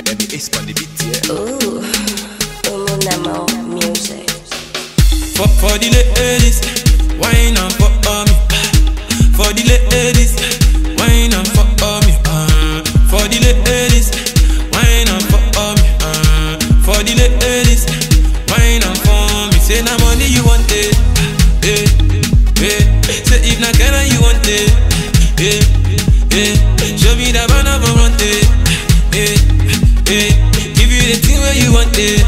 Let me ace on the beat, yeah. Ooh, Umunamo music. For the ladies, wine and for me. For the ladies, wine and for me. For the ladies, wine and for me. For the ladies, wine and for me. Say na money you want it, Say if na Ghana you want it, Show me that banana for want it, Give you the thing where you want it,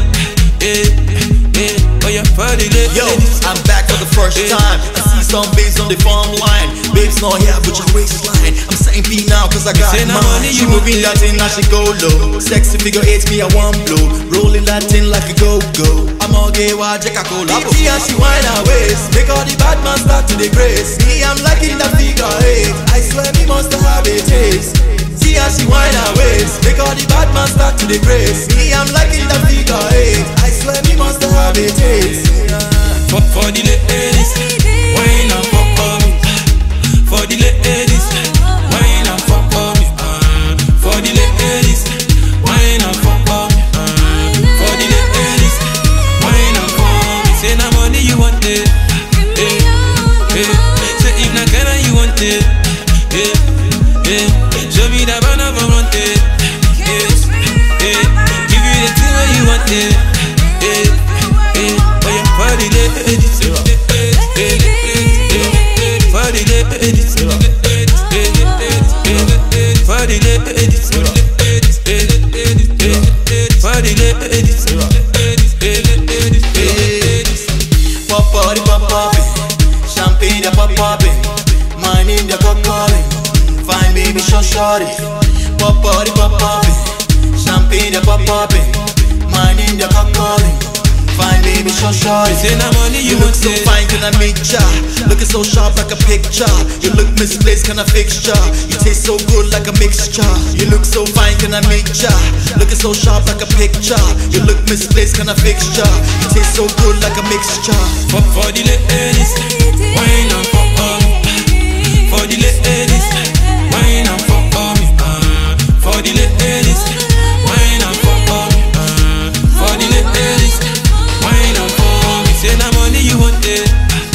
Oh yeah, for the ladies. Yo, I'm back for the first time. I see some babes on the farm line. Babes not here but your waistline. I'm saying P now cause I got mine. She moving that thing, now she go low. Sexy figure 8, me I want blow. Rolling that thing like a go-go. I'm all gay, why Jack I call up. See how she whine her waist. Make all the bad man start to degrace. Me, I'm liking that figure 8. I swear me must have a taste. See how she whine her waist. Make all the bad man start to degrace. Me, I'm liking that figure 8. I swear me must have a taste. For the ladies, wine and for me. For the ladies, wine and for me. For the ladies, wine and for me. For the ladies, wine and for me. Say na money you want it, Say if na Ghana you want it, Show me that banana for want it, Give you the thing where you want it, Oh yeah, for the ladies, for the ladies, for the ladies, for the ladies. Pop party, pop poppin', champagne ya pop poppin', my name ya pop calling, fine baby short shorty. Pop party, pop poppin', champagne ya pop poppin', my name ya pop calling, fine baby short shorty. Say na money you look so fine, can I make ya? Looking so sharp like a picture. You look misplaced, can I fixture? You taste so good like a mixture. You look so fine, can I make ya? Looking so sharp like a picture. You look misplaced, can I fixture? You taste so good like a mixture. For the ladies, wine and for me. For the ladies, wine and for me. For the ladies, wine and for me. For the ladies, wine and for me. Say na money you want it,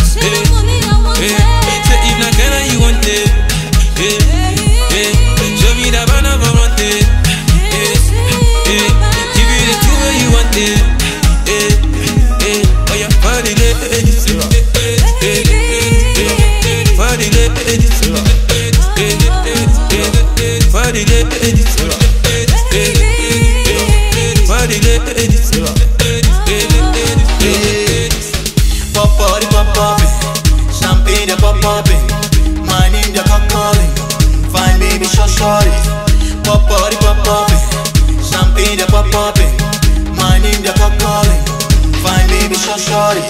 Say if na Ghana you want it, Show me that banana for want it, Give you the thing where you want it, Oh yeah, for the ladies, for the ladies, for the ladies, for the ladies. Pop party, pop poppin', champagne ya pop poppin', my name ya pop calling, fine baby short shorty. Pop party, pop poppin', champagne ya pop poppin', my name ya pop calling, fine baby short shorty.